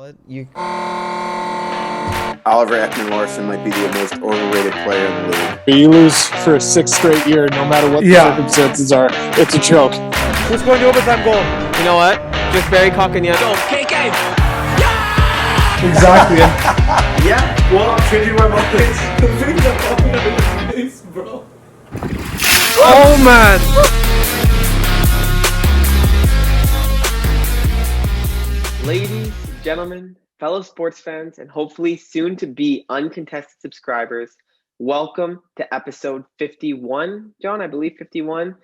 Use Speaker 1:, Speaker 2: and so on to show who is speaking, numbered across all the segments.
Speaker 1: You
Speaker 2: Oliver Ekman-Larsson might be the most overrated player in the league.
Speaker 3: You lose for a sixth straight year, no matter what the circumstances are. It's a joke.
Speaker 4: Who's going to overtime goal?
Speaker 1: You know what? Just Barry Coccagnato.
Speaker 4: KK!
Speaker 3: Exactly.
Speaker 4: Yeah, well, I'm changing my mind. The things are popping up in his face, bro.
Speaker 1: Oh man! Ladies, gentlemen, fellow sports fans, and hopefully soon to be uncontested subscribers, welcome to episode 51. John, I believe 51.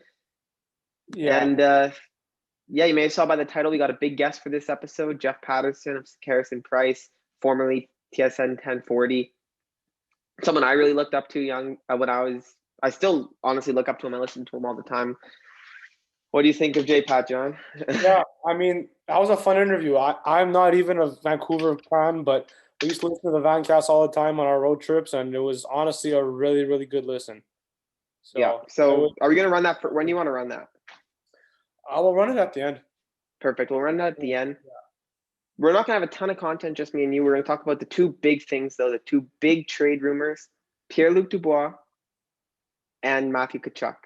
Speaker 3: Yeah.
Speaker 1: And you may have saw by the title, we got a big guest for this episode, Jeff Paterson of Sekeres Price, formerly TSN 1040. Someone I really looked up to I still honestly look up to him. I listen to him all the time. What do you think of J-Pat, John?
Speaker 3: Yeah, I mean, that was a fun interview. I'm not even a Vancouver fan, but we used to listen to the Vancast all the time on our road trips, and it was honestly a really, really good listen.
Speaker 1: So are we going to run that? When do you want to run that?
Speaker 3: I will run it at the end.
Speaker 1: Perfect. We'll run that at the end. Yeah. We're not going to have a ton of content, just me and you. We're going to talk about the two big things, though, the two big trade rumors, Pierre-Luc Dubois and Matthew Tkachuk.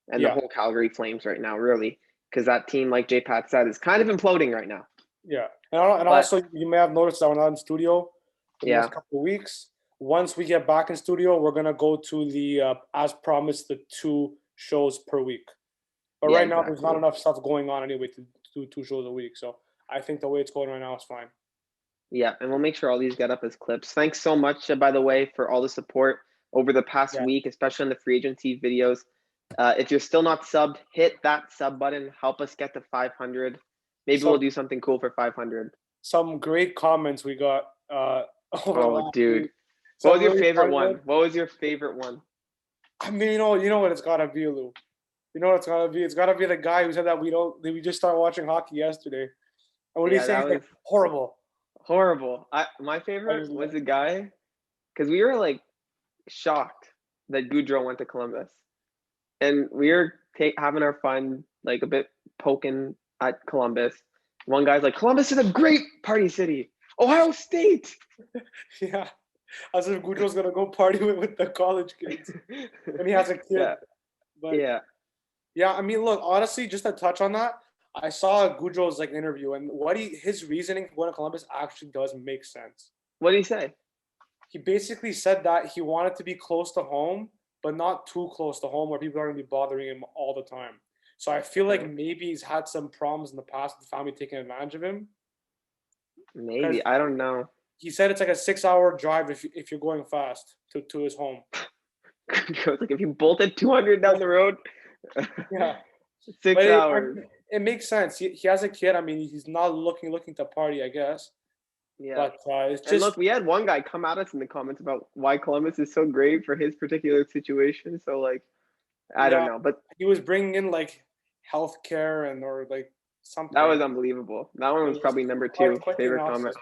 Speaker 1: And the whole Calgary Flames right now, really, because that team, like J-Pat said, is kind of imploding right now.
Speaker 3: Yeah, and also you may have noticed that we're not in studio for the next couple of weeks. Once we get back in studio, we're gonna go to the as promised, the 2 shows per week. But right now, there's not enough stuff going on anyway to do 2 shows a week. So I think the way it's going right now is fine.
Speaker 1: Yeah, and we'll make sure all these get up as clips. Thanks so much, by the way, for all the support over the past week, especially on the free agency videos. If you're still not subbed, hit that sub button. Help us get to 500. Maybe we'll do something cool for 500.
Speaker 3: Some great comments we got.
Speaker 1: Oh, dude. What was your favorite one? What was your favorite one?
Speaker 3: I mean, you know what it's got to be, Lou. You know what it's got to be? It's got to be the guy who said that we just started watching hockey yesterday. And what did he say? He's like, horrible.
Speaker 1: Horrible. My favorite was the guy, because we were, like, shocked that Goudreau went to Columbus. And we were having our fun, like a bit poking at Columbus. One guy's like, Columbus is a great party city. Ohio State.
Speaker 3: Yeah. As if Goudreau's going to go party with the college kids when he has a kid.
Speaker 1: Yeah.
Speaker 3: But,
Speaker 1: yeah,
Speaker 3: I mean, look, honestly, just to touch on that, I saw Goudreau's interview, and his reasoning for going to Columbus actually does make sense.
Speaker 1: What did he say?
Speaker 3: He basically said that he wanted to be close to home, but not too close to home where people are going to be bothering him all the time. So I feel like maybe he's had some problems in the past with the family taking advantage of him.
Speaker 1: Maybe. I don't know.
Speaker 3: He said it's like a 6-hour drive if you're going fast to his home.
Speaker 1: Like if you bolted 200 down the road, 6 hours.
Speaker 3: It makes sense. He has a kid. I mean, he's not looking to party, I guess.
Speaker 1: Yeah.
Speaker 3: But it's just...
Speaker 1: And look, we had one guy come at us in the comments about why Columbus is so great for his particular situation. So, I don't know. But
Speaker 3: he was bringing in, healthcare or something.
Speaker 1: That was unbelievable. That one was probably number 2 favorite comment.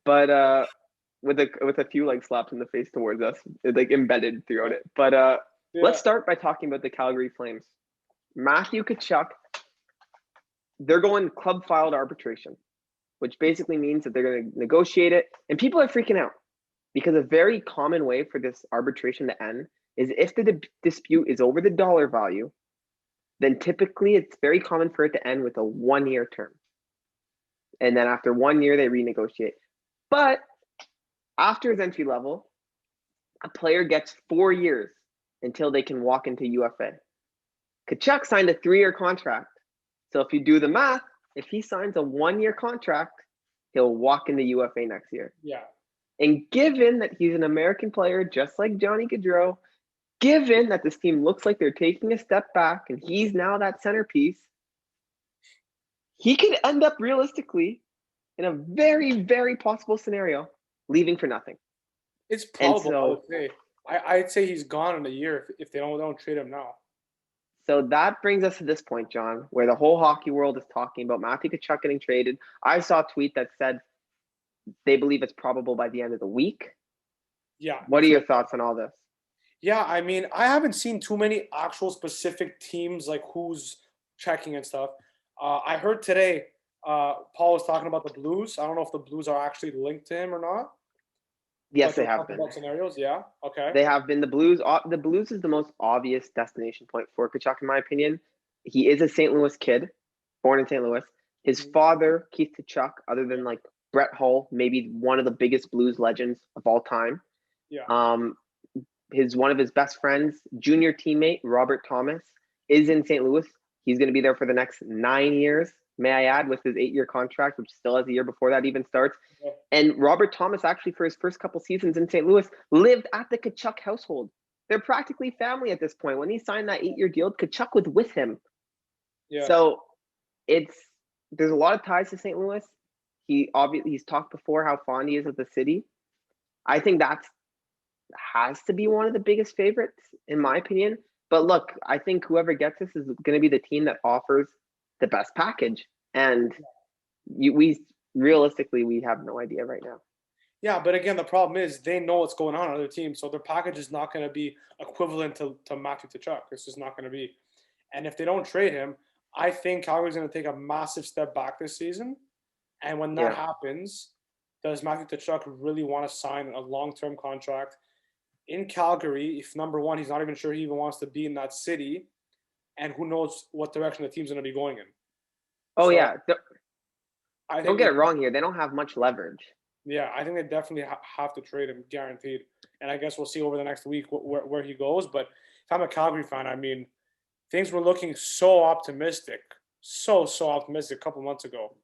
Speaker 1: But with a few, slaps in the face towards us, embedded throughout it. But let's start by talking about the Calgary Flames. Matthew Tkachuk, they're going club filed arbitration, which basically means that they're going to negotiate it. And people are freaking out because a very common way for this arbitration to end is if the dispute is over the dollar value, then typically it's very common for it to end with a 1-year term. And then after 1 year, they renegotiate. But after his entry level, a player gets 4 years until they can walk into UFA. Tkachuk signed a 3-year contract. So if you do the math, if he signs a 1-year contract, he'll walk into UFA next year.
Speaker 3: Yeah.
Speaker 1: And given that he's an American player, just like Johnny Gaudreau, given that this team looks like they're taking a step back and he's now that centerpiece, he could end up realistically in a very, very possible scenario leaving for nothing.
Speaker 3: It's probable, I would say. I'd say he's gone in a year if they don't trade him now.
Speaker 1: So that brings us to this point, John, where the whole hockey world is talking about Matthew Tkachuk getting traded. I saw a tweet that said they believe it's probable by the end of the week.
Speaker 3: Yeah.
Speaker 1: What are your thoughts on all this?
Speaker 3: Yeah, I mean, I haven't seen too many actual specific teams who's checking and stuff. I heard today Paul was talking about the Blues. I don't know if the Blues are actually linked to him or not.
Speaker 1: Yes, they have been.
Speaker 3: About scenarios, yeah. Okay.
Speaker 1: They have been. The Blues. The Blues is the most obvious destination point for Tkachuk, in my opinion. He is a St. Louis kid, born in St. Louis. His father, Keith Tkachuk, other than like Brett Hull, maybe one of the biggest Blues legends of all time.
Speaker 3: Yeah.
Speaker 1: One of his best friends, junior teammate Robert Thomas, is in St. Louis. He's going to be there for the next 9 years. May I add, with his 8-year contract, which still has a year before that even starts. Yeah. And Robert Thomas, actually, for his first couple seasons in St. Louis, lived at the Tkachuk household. They're practically family at this point. When he signed that 8-year deal, Tkachuk was with him. Yeah. So there's a lot of ties to St. Louis. He's talked before how fond he is of the city. I think that has to be one of the biggest favorites, in my opinion. But look, I think whoever gets this is going to be the team that offers the best package. And realistically, we have no idea right now.
Speaker 3: Yeah, but again, the problem is they know what's going on other teams, so their package is not going to be equivalent to Matthew Tkachuk. It's just not going to be. And if they don't trade him, I think Calgary's going to take a massive step back this season. And when that happens, does Matthew Tkachuk really want to sign a long-term contract in Calgary if, number one, he's not even sure he even wants to be in that city, and who knows what direction the team's going to be going in?
Speaker 1: Oh, so, yeah. Don't get it wrong here. They don't have much leverage.
Speaker 3: Yeah, I think they definitely have to trade him, guaranteed. And I guess we'll see over the next week where he goes. But if I'm a Calgary fan, I mean, things were looking so optimistic, so optimistic a couple months ago.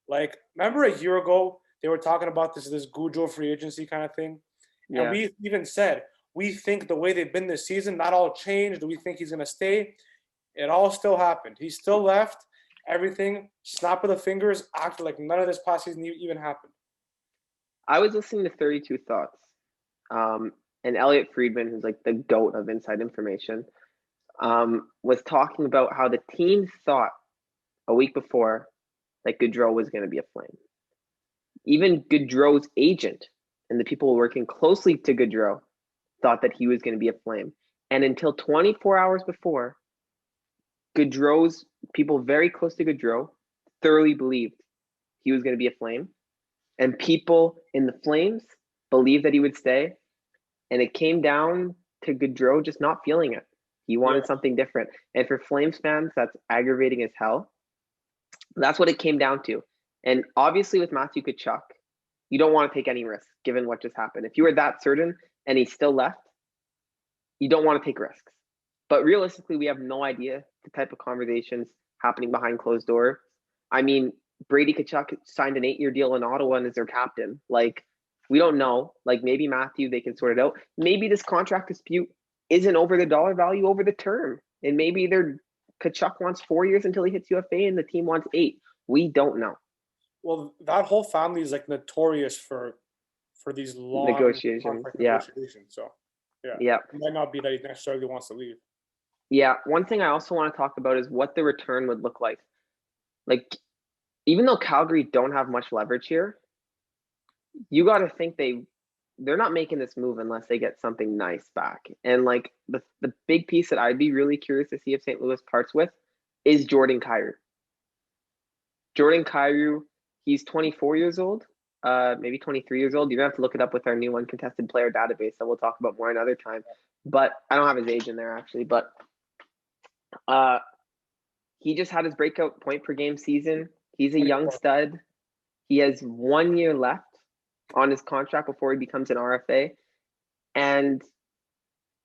Speaker 3: Like, remember a year ago, they were talking about this Gaudreau free agency kind of thing? Yeah. And we even said, we think the way they've been this season, not all changed. We think he's going to stay. It all still happened. He still left. Everything, snap of the fingers, acted like none of this past season even happened.
Speaker 1: I was listening to 32 Thoughts, and Elliot Friedman, who's like the GOAT of inside information, was talking about how the team thought a week before that Gaudreau was going to be a Flame. Even Gaudreau's agent and the people working closely to Gaudreau thought that he was going to be a Flame. And until 24 hours before, Gaudreau's people very close to Gaudreau thoroughly believed he was going to be a Flame. And people in the Flames believed that he would stay. And it came down to Gaudreau just not feeling it. He wanted something different. And for Flames fans, that's aggravating as hell. That's what it came down to. And obviously with Matthew Tkachuk, you don't want to take any risks given what just happened. If you were that certain and he still left, you don't want to take risks. But realistically, we have no idea the type of conversations happening behind closed doors. I mean, Brady Tkachuk signed an 8-year deal in Ottawa and is their captain. Like, we don't know. Like, maybe Matthew, they can sort it out. Maybe this contract dispute isn't over the dollar value, over the term. And maybe Tkachuk wants 4 years until he hits UFA and the team wants 8. We don't know.
Speaker 3: Well, that whole family is like notorious for these long
Speaker 1: negotiations.
Speaker 3: So, yeah. It might not be that he necessarily wants to leave.
Speaker 1: Yeah. One thing I also want to talk about is what the return would look like. Like, even though Calgary don't have much leverage here, you got to think they're not making this move unless they get something nice back. And like the big piece that I'd be really curious to see if St. Louis parts with is Jordan Kyrou. Jordan Kyrou, he's 24 years old, maybe 23 years old. You're going to have to look it up with our new uncontested player database that we'll talk about more another time. But I don't have his age in there actually. But he just had his breakout point per game season. He's a young stud. He has 1 year left on his contract before he becomes an RFA. And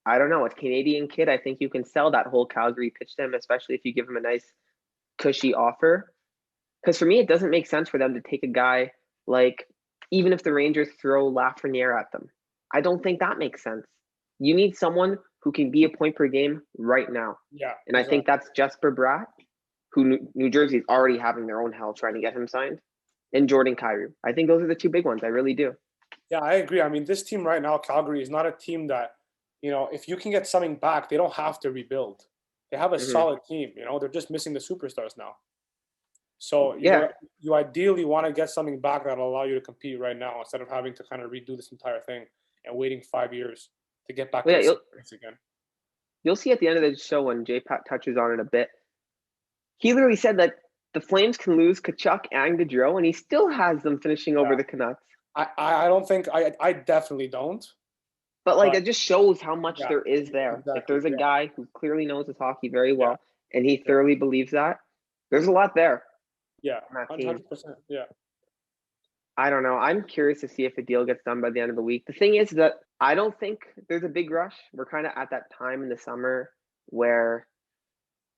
Speaker 1: I don't know, a Canadian kid, I think you can sell that whole Calgary pitch to him, especially if you give him a nice, cushy offer. Because for me, it doesn't make sense for them to take a guy like, even if the Rangers throw Lafreniere at them. I don't think that makes sense. You need someone who can be a point per game right now.
Speaker 3: Yeah.
Speaker 1: And I think that's Jesper Bratt, who New Jersey's already having their own hell trying to get him signed, and Jordan Kyrou. I think those are the two big ones. I really do.
Speaker 3: Yeah, I agree. I mean, this team right now, Calgary, is not a team that, if you can get something back, they don't have to rebuild. They have a solid team. They're just missing the superstars now. So you ideally want to get something back that'll allow you to compete right now instead of having to kind of redo this entire thing and waiting 5 years to get back to the again. You'll
Speaker 1: see at the end of the show when J-Pat touches on it a bit. He literally said that the Flames can lose Tkachuk and Gaudreau, and he still has them finishing over the Canucks.
Speaker 3: I don't think I definitely don't.
Speaker 1: But like, it just shows how much there is there.
Speaker 3: Exactly,
Speaker 1: If there's a guy who clearly knows his hockey very well, and he thoroughly believes that, there's a lot there.
Speaker 3: Yeah, 100%. Yeah.
Speaker 1: I don't know. I'm curious to see if a deal gets done by the end of the week. The thing is that I don't think there's a big rush. We're kind of at that time in the summer where,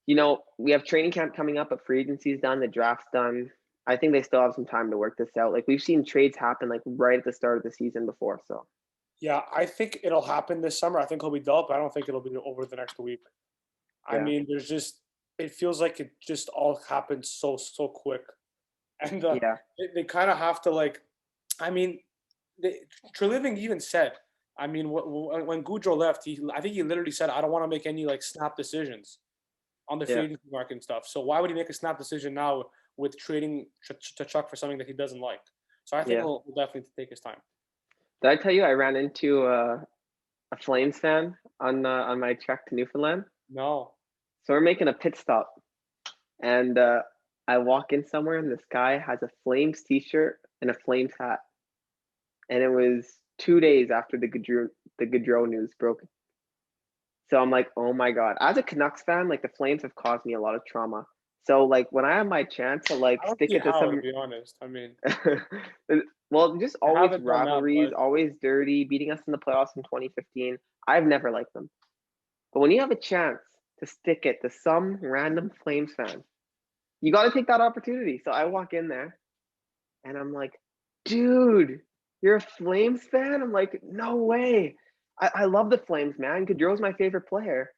Speaker 1: you know, we have training camp coming up, but free agency's done, the draft's done. I think they still have some time to work this out. Like, we've seen trades happen like right at the start of the season before. So
Speaker 3: yeah, I think it'll happen this summer. I think he'll be dealt, but I don't think it'll be over the next week. I mean, it feels like it just all happened so quick. And they kind of have to, like, I mean, Treliving even said, I mean, when Gaudreau left, I think he literally said, I don't want to make any like snap decisions on the free agency market and stuff. So why would he make a snap decision now with trading Tkachuk for something that he doesn't like? So I think he'll definitely take his time.
Speaker 1: Did I tell you I ran into a Flames fan on my trek to Newfoundland?
Speaker 3: No.
Speaker 1: So we're making a pit stop, and I walk in somewhere, and this guy has a Flames t-shirt and a Flames hat, and it was 2 days after the Gaudreau news broke. So I'm like, oh my god! As a Canucks fan, like, the Flames have caused me a lot of trauma. So like, when I have my chance to like stick it to some,
Speaker 3: to be honest, I mean,
Speaker 1: well, just always rivalries, always dirty, beating us in the playoffs in 2015. I've never liked them, but when you have a chance to stick it to some random Flames fan, you got to take that opportunity. So I walk in there, and I'm like, dude, you're a Flames fan? I'm like, no way. I love the Flames, man. Gaudreau's my favorite player.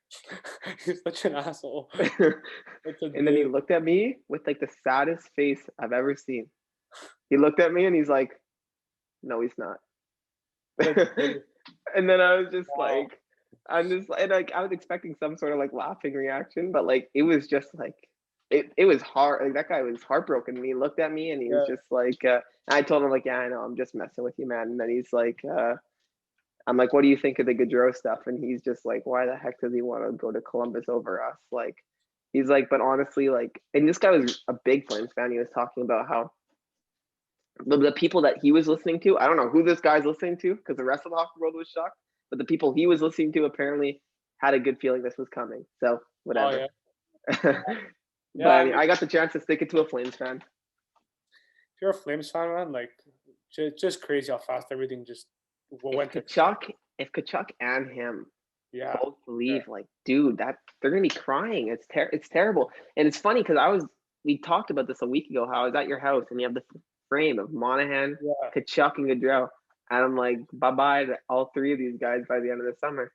Speaker 3: He's such an asshole.
Speaker 1: And then he looked at me with like the saddest face I've ever seen. He looked at me and he's like, no, he's not. And then I was just like, I was expecting some sort of like laughing reaction, but like, it was just like, it was hard. Like, that guy was heartbroken, and he looked at me and he was just like, I told him like, yeah, I know, I'm just messing with you, man. And then he's like, I'm like, what do you think of the Gaudreau stuff? And he's just like, why the heck does he want to go to Columbus over us? Like, he's like, but honestly, like, and this guy was a big Flames fan. He was talking about how the people that he was listening to, I don't know who this guy's listening to, because the rest of the hockey world was shocked, but the people he was listening to apparently had a good feeling this was coming. So whatever. But I mean, I got the chance to stick it to a Flames fan.
Speaker 3: If you're a Flames fan, man, like, just crazy how fast everything just went.
Speaker 1: If Tkachuk and him both believe, like, dude, that they're gonna be crying. It's terrible. And it's funny because we talked about this a week ago, how I was at your house and you have the frame of Monahan, Tkachuk, and Gaudreau, and I'm like, bye to all three of these guys by the end of the summer.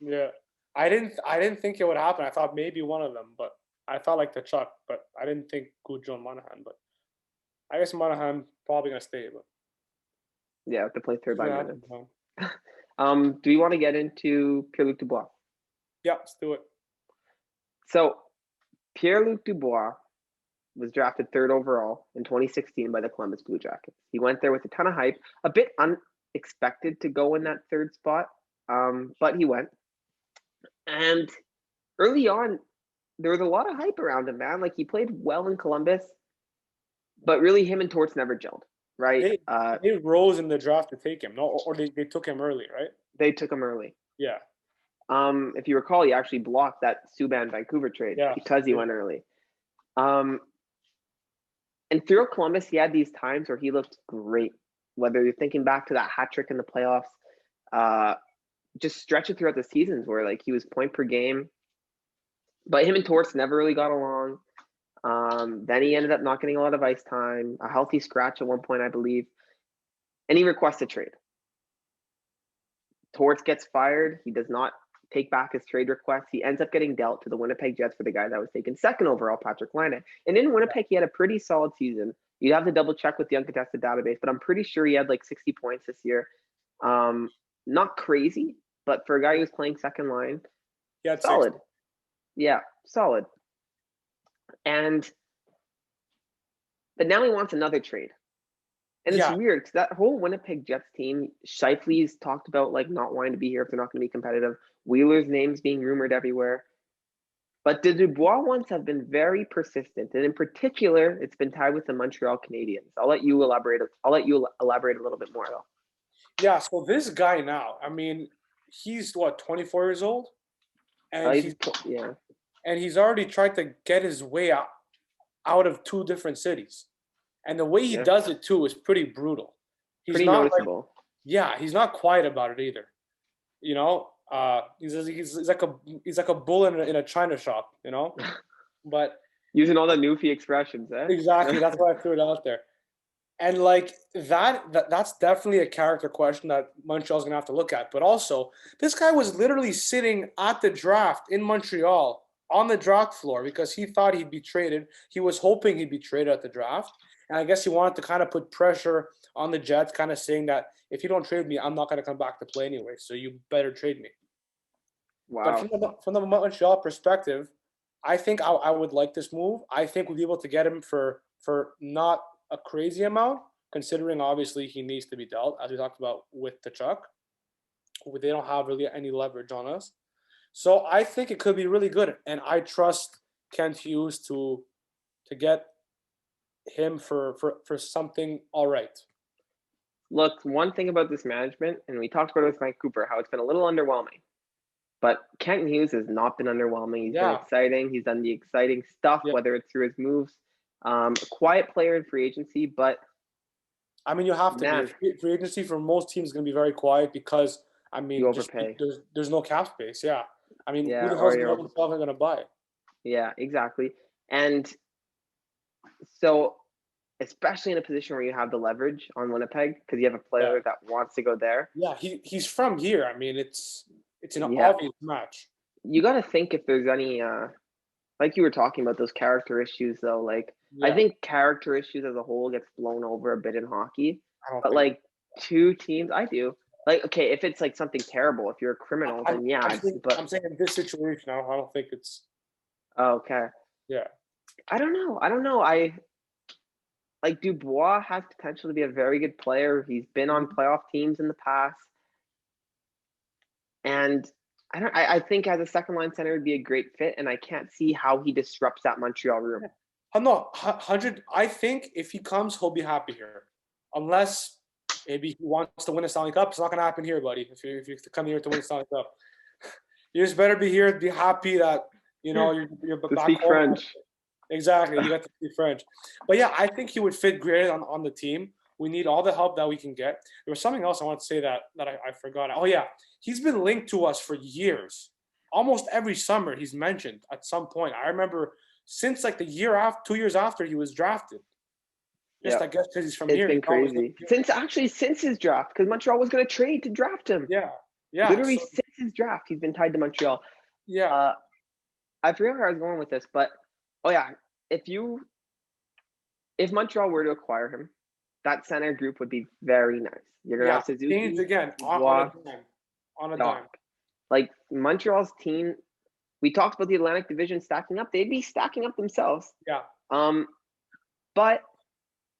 Speaker 3: Yeah, I didn't think it would happen. I thought maybe one of them, but I thought like Tkachuk, but I didn't think Gaudreau and Monahan. But I guess Monahan probably gonna stay. But
Speaker 1: yeah, to play third line minutes. Do you want to get into Pierre-Luc Dubois?
Speaker 3: Yeah, let's do it. So
Speaker 1: Pierre-Luc Dubois was drafted 3rd overall in 2016 by the Columbus Blue Jackets. He went there with a ton of hype, a bit unexpected to go in that 3rd spot, but he went. And early on, there was a lot of hype around him, man. Like, he played well in Columbus, but really him and Torts never gelled, right?
Speaker 3: They rose in the draft to take him, no, or they took him early, right?
Speaker 1: They took him early.
Speaker 3: Yeah.
Speaker 1: If you recall, he actually blocked that Subban Vancouver trade because he went early. And throughout Columbus, he had these times where he looked great. Whether you're thinking back to that hat trick in the playoffs, just stretch it throughout the seasons where like he was point per game. But him and Torts never really got along. Then he ended up not getting a lot of ice time, a healthy scratch at one point, I believe. And he requests a trade. Torts gets fired. He does not take back his trade request. He ends up getting dealt to the Winnipeg Jets for the guy that was taken 2nd overall, Patrik Laine. And in Winnipeg, he had a pretty solid season. You'd have to double check with the Uncontested database, but I'm pretty sure he had like 60 points this year. Not crazy, but for a guy who's playing second line, solid. 60. Yeah, solid. But now he wants another trade. And it's weird because that whole Winnipeg Jets team, Scheifele's talked about like not wanting to be here if they're not going to be competitive. Wheeler's name's being rumored everywhere. But the Dubois ones have been very persistent, and in particular, it's been tied with the Montreal Canadiens. I'll let you elaborate a little bit more, though.
Speaker 3: Yeah, so this guy now, I mean, he's what, 24 years old? And he's already tried to get his way out of 2 different cities. And the way he does it too is pretty brutal. He's
Speaker 1: pretty
Speaker 3: not
Speaker 1: noticeable.
Speaker 3: He's not quiet about it either. You know, he's like a bull in a china shop, you know? But
Speaker 1: using all the newfie expressions, eh?
Speaker 3: Exactly, that's why I threw it out there. And like that's definitely a character question that Montreal's gonna have to look at. But also, this guy was literally sitting at the draft in Montreal on the draft floor because he thought he'd be traded. He was hoping he'd be traded at the draft. And I guess he wanted to kind of put pressure on the Jets, kind of saying that if you don't trade me, I'm not going to come back to play anyway. So you better trade me.
Speaker 1: Wow.
Speaker 3: But from the Montreal perspective, I think I would like this move. I think we'll be able to get him for not a crazy amount, considering obviously he needs to be dealt, as we talked about with Tkachuk. They don't have really any leverage on us. So I think it could be really good. And I trust Kent Hughes to get him for something all right.
Speaker 1: Look, one thing about this management, and we talked about it with Vancouver, how it's been a little underwhelming. But Kent Hughes has not been underwhelming. He's been exciting. He's done the exciting stuff, whether it's through his moves. A quiet player in free agency, but
Speaker 3: I mean, you have to be. Free agency for most teams is going to be very quiet because, I mean,
Speaker 1: you overpay.
Speaker 3: There's no cap space. Yeah. I mean, who the hell is going to buy?
Speaker 1: Yeah, exactly. And so, especially in a position where you have the leverage on Winnipeg, because you have a player that wants to go there.
Speaker 3: Yeah, he's from here. I mean, it's an obvious match.
Speaker 1: You got to think if there's any, like you were talking about, those character issues, though. Like, I think character issues as a whole gets blown over a bit in hockey. But, like, 2 teams, I do. Like, okay, if it's, like, something terrible, if you're a criminal, then yeah.
Speaker 3: I'm saying in this situation, I don't think it's.
Speaker 1: Oh, okay.
Speaker 3: Yeah.
Speaker 1: I don't know. Like, Dubois has potential to be a very good player. He's been on playoff teams in the past. And I think as a second line center would be a great fit, and I can't see how he disrupts that Montreal room.
Speaker 3: No, 100. I think if he comes, he'll be happy here. Unless maybe he wants to win a Stanley Cup. It's not going to happen here, buddy. If you come here to win a Stanley Cup, you just better be here, be happy that, you know, you're back
Speaker 1: speak
Speaker 3: home.
Speaker 1: French.
Speaker 3: Exactly, you got to speak French. But yeah, I think he would fit great on the team. We need all the help that we can get. There was something else I want to say that I forgot. Oh yeah, he's been linked to us for years. Almost every summer he's mentioned at some point. I remember since like the year after, 2 years after he was drafted. I guess because he's from here.
Speaker 1: It's been crazy. Since his draft, because Montreal was going to trade to draft him.
Speaker 3: Yeah.
Speaker 1: Literally since his draft, he's been tied to Montreal.
Speaker 3: Yeah.
Speaker 1: I forget where I was going with this, but if Montreal were to acquire him, that center group would be very nice. You're gonna have Suzuki
Speaker 3: Canes again on a dime.
Speaker 1: Like Montreal's team, we talked about the Atlantic Division stacking up. They'd be stacking up themselves.
Speaker 3: Yeah.
Speaker 1: But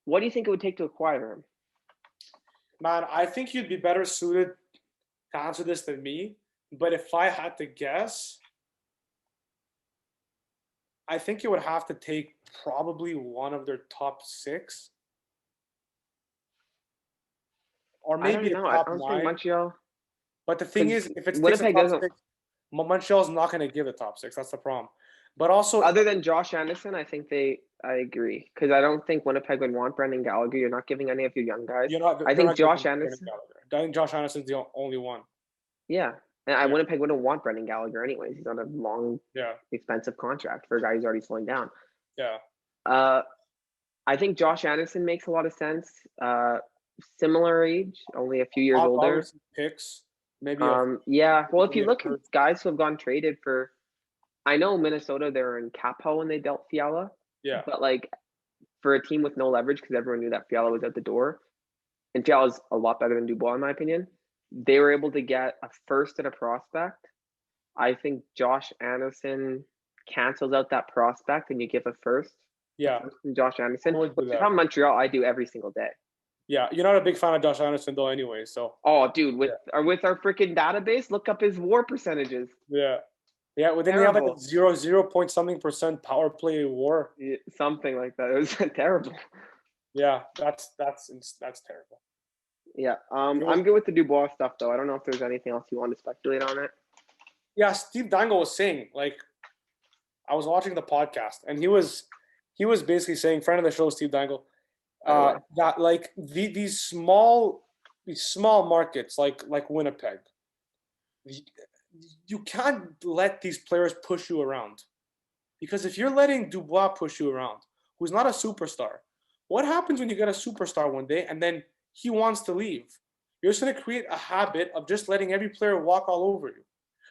Speaker 1: what do you think it would take to acquire him?
Speaker 3: Man, I think you'd be better suited to answer this than me. But if I had to guess, I think it would have to take probably one of their top 6. Or maybe a top 9.
Speaker 1: Montreal.
Speaker 3: But the thing is, if it's
Speaker 1: Winnipeg
Speaker 3: top 6, Montreal's not going to give the top 6. That's the problem. But also,
Speaker 1: other than Josh Anderson, I agree, because I don't think Winnipeg would want Brendan Gallagher. You're not giving any of your young guys. I think Josh Anderson.
Speaker 3: I think Josh Anderson's the only one.
Speaker 1: Yeah, and Winnipeg wouldn't want Brendan Gallagher anyways. He's on a long, expensive contract for a guy who's already slowing down.
Speaker 3: Yeah.
Speaker 1: I think Josh Anderson makes a lot of sense. Similar age, only a few years older.
Speaker 3: Picks, maybe.
Speaker 1: Well, if you look at guys who have gone traded for, I know Minnesota, they're in cap hole when they dealt Fiala.
Speaker 3: Yeah.
Speaker 1: But like, for a team with no leverage, because everyone knew that Fiala was out the door, and Fiala's a lot better than Dubois in my opinion. They were able to get a first and a prospect. I think Josh Anderson cancels out that prospect, and you give a first.
Speaker 3: Yeah.
Speaker 1: From Josh Anderson. If I'm Montreal, I do every single day.
Speaker 3: Yeah, you're not a big fan of Josh Anderson though, anyway. So.
Speaker 1: Oh, dude, with our freaking database, look up his WAR percentages.
Speaker 3: Yeah. Yeah, well, didn't they have like a 0.something% power play war?
Speaker 1: Yeah, something like that. It was terrible.
Speaker 3: Yeah, that's terrible.
Speaker 1: Yeah, I'm good with the Dubois stuff though. I don't know if there's anything else you want to speculate on it.
Speaker 3: Yeah, Steve Dangle was saying, like, I was watching the podcast, and he was basically saying, friend of the show, Steve Dangle, that like these small markets like Winnipeg, you can't let these players push you around, because if you're letting Dubois push you around, who's not a superstar, what happens when you get a superstar one day and then he wants to leave? You're just going to create a habit of just letting every player walk all over you.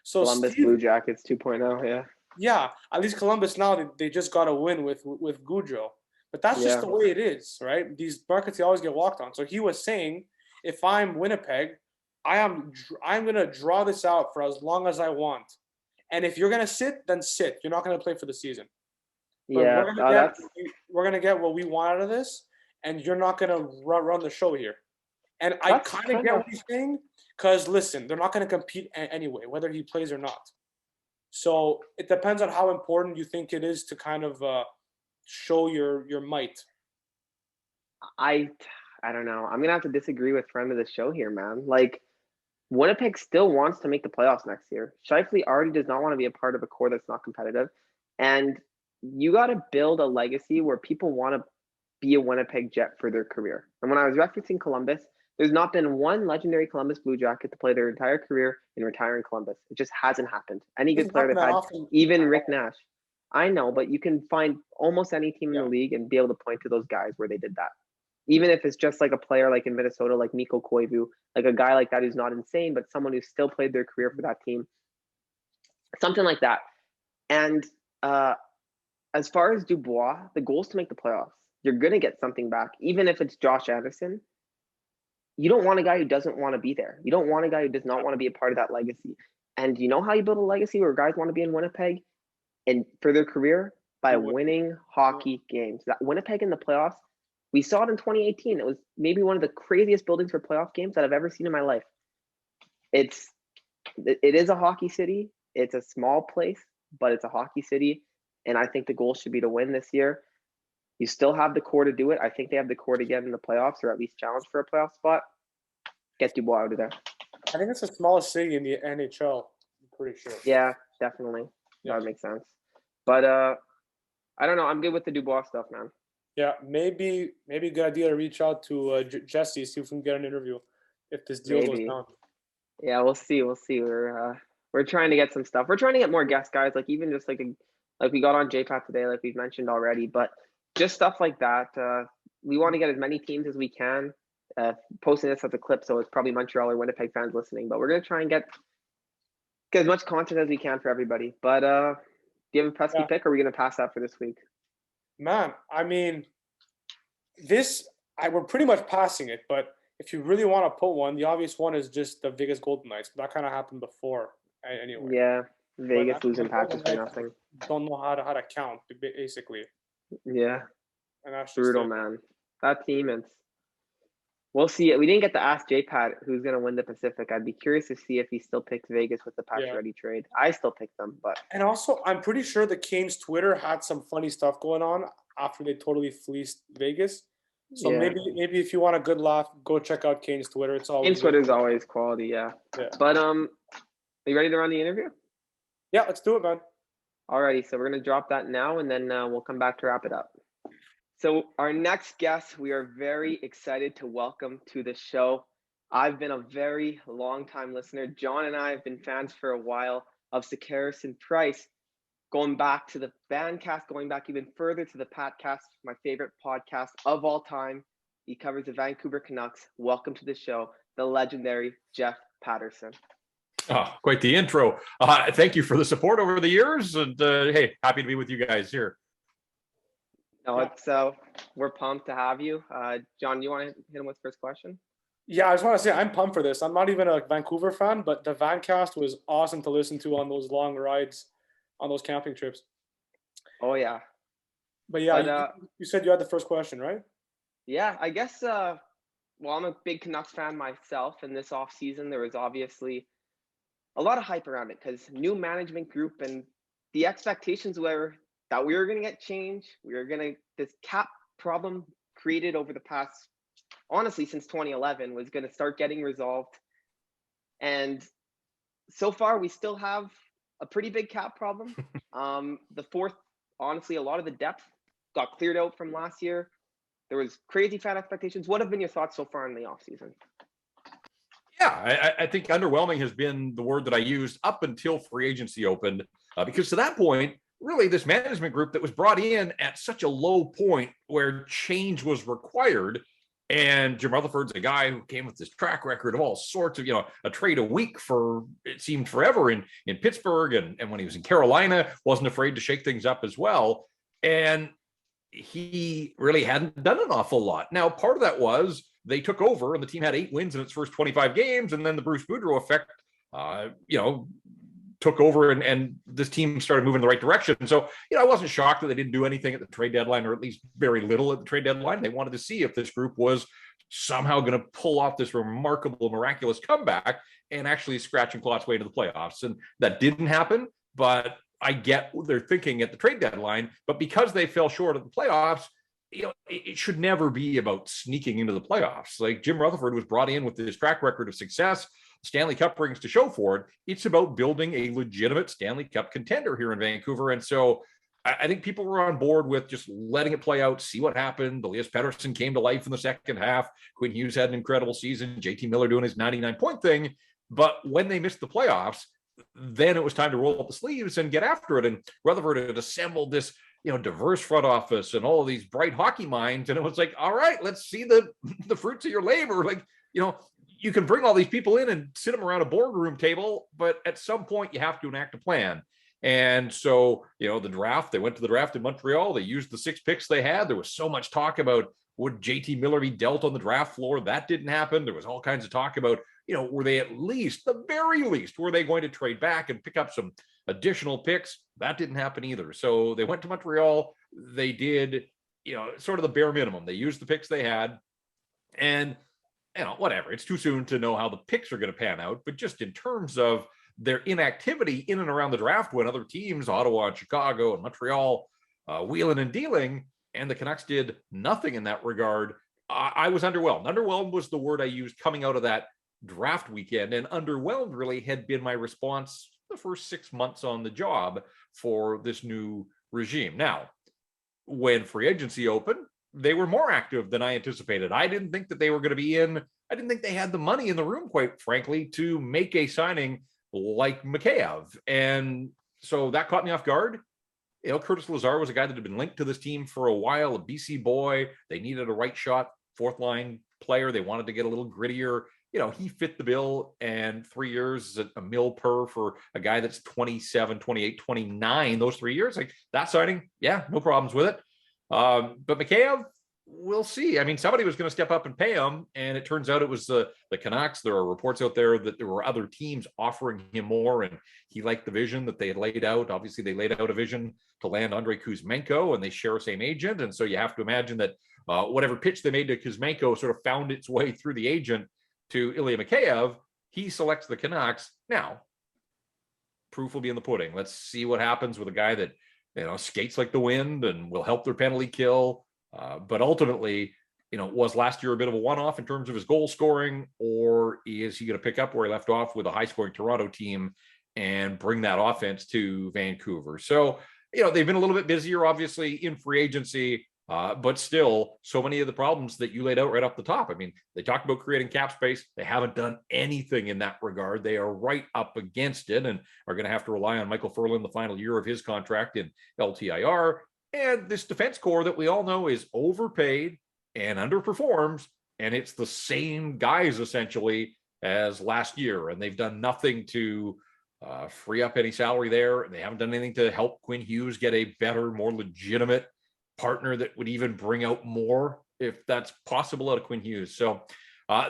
Speaker 3: So
Speaker 1: Columbus Blue Jackets 2.0, yeah.
Speaker 3: Yeah, at least Columbus now, they just got a win with Gaudreau. But that's just the way it is, right? These markets, they always get walked on. So he was saying, if I'm Winnipeg, I'm going to draw this out for as long as I want. And if you're going to sit, then sit. You're not going to play for the season. But
Speaker 1: yeah,
Speaker 3: we're going to get what we want out of this, and you're not going to run the show here. And I kind of get what he's saying, because, listen, they're not going to compete anyway, whether he plays or not. So it depends on how important you think it is to kind of show your might.
Speaker 1: I don't know. I'm going to have to disagree with friend of the show here, man. Like, Winnipeg still wants to make the playoffs next year. Scheifele already does not want to be a part of a core that's not competitive. And you got to build a legacy where people want to be a Winnipeg Jet for their career. And when I was referencing Columbus, there's not been one legendary Columbus Blue Jacket to play their entire career and retire in Columbus. It just hasn't happened. Any good player they've had, even Rick Nash. I know, but you can find almost any team in the league and be able to point to those guys where they did that. Even if it's just like a player like in Minnesota, like Mikko Koivu, like a guy like that who's not insane, but someone who's still played their career for that team. Something like that. And as far as Dubois, the goal is to make the playoffs. You're going to get something back, even if it's Josh Anderson. You don't want a guy who doesn't want to be there. You don't want a guy who does not want to be a part of that legacy. And you know how you build a legacy where guys want to be in Winnipeg and for their career? By winning hockey games. That Winnipeg in the playoffs, we saw it in 2018. It was maybe one of the craziest buildings for playoff games that I've ever seen in my life. It is a hockey city. It's a small place, but it's a hockey city. And I think the goal should be to win this year. You still have the core to do it. I think they have the core to get in the playoffs, or at least challenge for a playoff spot. Get Dubois out of there.
Speaker 3: I think it's the smallest city in the NHL. I'm pretty sure.
Speaker 1: Yeah, definitely. Yeah. That would make sense. But I don't know. I'm good with the Dubois stuff, man.
Speaker 3: Yeah, maybe a good idea to reach out to Jesse, see if we can get an interview if this deal goes down.
Speaker 1: Yeah, we'll see. We're trying to get some stuff. We're trying to get more guest guys, like even just like we got on JPAT today, like we've mentioned already, but just stuff like that. We want to get as many teams as we can. Posting this as a clip, so it's probably Montreal or Winnipeg fans listening. But we're gonna try and get as much content as we can for everybody. But do you have a pesky pick, or are we gonna pass that for this week?
Speaker 3: Man, I mean, we're pretty much passing it. But if you really want to put one, the obvious one is just the Vegas Golden Knights. That kind of happened before, anyway.
Speaker 1: Yeah, Vegas losing patches for nothing.
Speaker 3: Don't know how to count, basically.
Speaker 1: Yeah,
Speaker 3: and that's
Speaker 1: brutal, man. That team, we'll see. We didn't get to ask JPAT who's going to win the Pacific. I'd be curious to see if he still picks Vegas with the Pacioretty trade. I still pick them, but
Speaker 3: and also I'm pretty sure the Canes Twitter had some funny stuff going on after they totally fleeced Vegas. So maybe if you want a good laugh, go check out Canes Twitter. It's always
Speaker 1: Canes Twitter is always quality, yeah. But are you ready to run the interview?
Speaker 3: Yeah, let's do it, man.
Speaker 1: Alrighty, so we're gonna drop that now, and then we'll come back to wrap it up. So our next guest, we are very excited to welcome to the show. I've been a very long time listener. John and I have been fans for a while of Sekeres Price, going back to the VANcast, going back even further to the Patcast, my favorite podcast of all time. He covers the Vancouver Canucks. Welcome to the show, the legendary Jeff Paterson.
Speaker 5: Oh, quite the intro. Thank you for the support over the years. And hey, happy to be with you guys here.
Speaker 1: No, it's we're pumped to have you. John, you want to hit him with the first question?
Speaker 3: Yeah, I just want to say I'm pumped for this. I'm not even a Vancouver fan, but the VANcast was awesome to listen to on those long rides, on those camping trips.
Speaker 1: Oh, yeah.
Speaker 3: But yeah, you said you had the first question, right?
Speaker 1: Yeah, I guess, well, I'm a big Canucks fan myself, and this offseason there was obviously a lot of hype around it because new management group, and the expectations were that we were going to get change. We were going to, this cap problem created over the past, honestly, since 2011 was going to start getting resolved. And so far, we still have a pretty big cap problem. The fourth, honestly, a lot of the depth got cleared out from last year. There was crazy fan expectations. What have been your thoughts so far in the offseason?
Speaker 5: Yeah, I think underwhelming has been the word that I used up until free agency opened, because to that point, really this management group that was brought in at such a low point where change was required. And Jim Rutherford's a guy who came with this track record of all sorts of, a trade a week for, it seemed forever in Pittsburgh. And when he was in Carolina, wasn't afraid to shake things up as well. And he really hadn't done an awful lot. Now, part of that was they took over and the team had 8 wins in its first 25 games. And then the Bruce Boudreau effect, took over and this team started moving in the right direction. So, I wasn't shocked that they didn't do anything at the trade deadline, or at least very little at the trade deadline. They wanted to see if this group was somehow going to pull off this remarkable, miraculous comeback and actually scratch and claw its way to the playoffs. And that didn't happen, but I get what they're thinking at the trade deadline. But because they fell short of the playoffs, it should never be about sneaking into the playoffs. Like Jim Rutherford was brought in with this track record of success, Stanley Cup rings to show for it. It's about building a legitimate Stanley Cup contender here in Vancouver. And so I think people were on board with just letting it play out, see what happened. Elias Pettersson came to life in the second half. Quinn Hughes had an incredible season. JT Miller doing his 99-point thing. But when they missed the playoffs, then it was time to roll up the sleeves and get after it. And Rutherford had assembled this, diverse front office and all of these bright hockey minds. And it was like, all right, let's see the fruits of your labor. Like, you can bring all these people in and sit them around a boardroom table, but at some point you have to enact a plan. And so, the draft, they went to the draft in Montreal. They used the 6 picks they had. There was so much talk about, would JT Miller be dealt on the draft floor? That didn't happen. There was all kinds of talk about, were they at least, the very least, were they going to trade back and pick up some additional picks? That didn't happen either. So they went to Montreal. They did, sort of the bare minimum. They used the picks they had, and whatever. It's too soon to know how the picks are going to pan out, but just in terms of their inactivity in and around the draft when other teams, Ottawa and Chicago and Montreal, wheeling and dealing, and the Canucks did nothing in that regard, I was underwhelmed. Underwhelmed was the word I used coming out of that draft weekend, and underwhelmed really had been my response the first 6 months on the job for this new regime. Now, when free agency opened, they were more active than I anticipated. I didn't think that they were going to be in. I didn't think they had the money in the room, quite frankly, to make a signing like Mikheyev. And so that caught me off guard. Curtis Lazar was a guy that had been linked to this team for a while, a BC boy. They needed a right shot, 4th line player. They wanted to get a little grittier. He fit the bill, and 3 years at $1 million per for a guy that's 27, 28, 29, those 3 years, like that signing, yeah, no problems with it. But Mikheyev, we'll see. I mean, somebody was going to step up and pay him, and it turns out it was the Canucks. There are reports out there that there were other teams offering him more, and he liked the vision that they had laid out. Obviously, they laid out a vision to land Andrei Kuzmenko, and they share the same agent. And so you have to imagine that whatever pitch they made to Kuzmenko sort of found its way through the agent to Ilya Mikheyev. He selects the Canucks. Now, proof will be in the pudding. Let's see what happens with a guy that skates like the wind and will help their penalty kill. But ultimately, was last year a bit of a one-off in terms of his goal scoring, or is he going to pick up where he left off with a high-scoring Toronto team and bring that offense to Vancouver? So, they've been a little bit busier, obviously, in free agency, but still, so many of the problems that you laid out right off the top. I mean, they talked about creating cap space. They haven't done anything in that regard. They are right up against it and are going to have to rely on Michael Furlan the final year of his contract in LTIR. And this defense core that we all know is overpaid and underperforms, and it's the same guys essentially as last year. And they've done nothing to free up any salary there. They haven't done anything to help Quinn Hughes get a better, more legitimate partner that would even bring out more, if that's possible, out of Quinn Hughes. So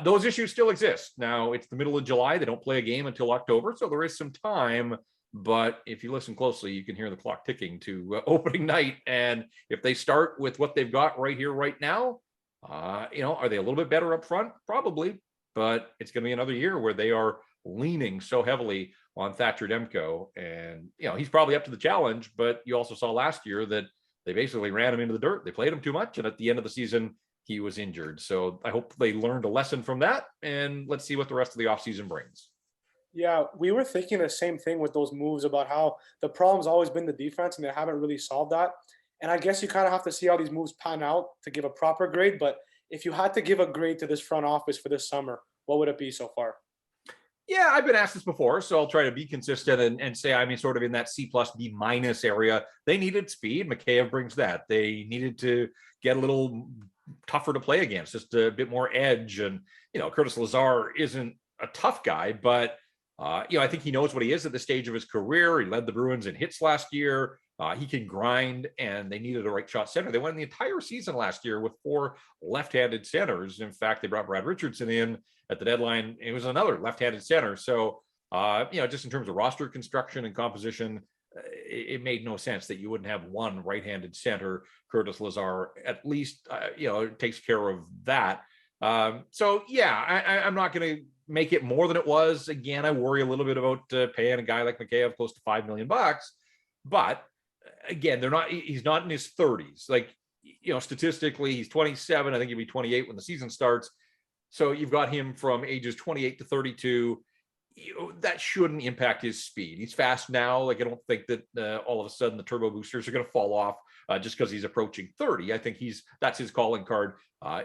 Speaker 5: those issues still exist. Now, it's the middle of July. They don't play a game until October, so there is some time. But if you listen closely, you can hear the clock ticking to opening night. And if they start with what they've got right here, right now, are they a little bit better up front? Probably. but it's going to be another year where they are leaning so heavily on Thatcher Demko. And, he's probably up to the challenge, but you also saw last year that they basically ran him into the dirt. They played him too much. And at the end of the season, he was injured. So I hope they learned a lesson from that. And let's see what the rest of the offseason brings.
Speaker 3: Yeah, we were thinking the same thing with those moves about how the problem's always been the defense and they haven't really solved that. And I guess you kind of have to see how these moves pan out to give a proper grade. But if you had to give a grade to this front office for this summer, what would it be so far?
Speaker 5: Yeah, I've been asked this before, so I'll try to be consistent and say I'm sort of in that C+ B- area. They needed speed. Mikheyev brings that. They needed to get a little tougher to play against, just a bit more edge. And, Curtis Lazar isn't a tough guy, but, I think he knows what he is at this stage of his career. He led the Bruins in hits last year. He can grind, and they needed a right shot center. They won the entire season last year with 4 left-handed centers. In fact, they brought Brad Richardson in at the deadline. It was another left-handed center. So, just in terms of roster construction and composition, it made no sense that you wouldn't have one right-handed center. Curtis Lazar, at least, takes care of that. I'm not going to make it more than it was. Again, I worry a little bit about paying a guy like Mikheyev close to $5 million. But again, he's not in his 30s. Like, statistically, he's 27. I think he'll be 28 when the season starts. So you've got him from ages 28 to 32. That shouldn't impact his speed. He's fast now. Like, I don't think that all of a sudden the turbo boosters are going to fall off just because he's approaching 30. I think that's his calling card.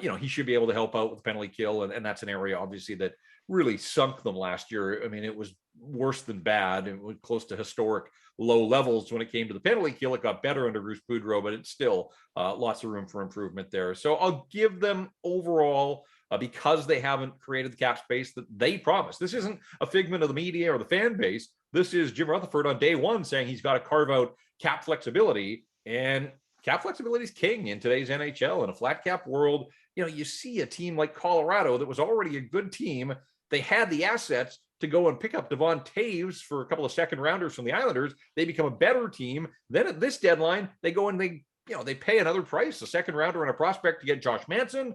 Speaker 5: He should be able to help out with the penalty kill. And that's an area, obviously, that really sunk them last year. I mean, it was worse than bad. It was close to historic low levels when it came to the penalty kill. It got better under Bruce Boudreau, but it's still lots of room for improvement there. So I'll give them overall, because they haven't created the cap space that they promised. This isn't a figment of the media or the fan base. This is Jim Rutherford on day one saying he's got to carve out cap flexibility, and cap flexibility is king in today's NHL. In a flat cap world, you see a team like Colorado that was already a good team. They had the assets to go and pick up Devon Taves for a couple of second rounders from the Islanders. They become a better team. Then at this deadline, they go and they pay another price, a second rounder and a prospect to get Josh Manson.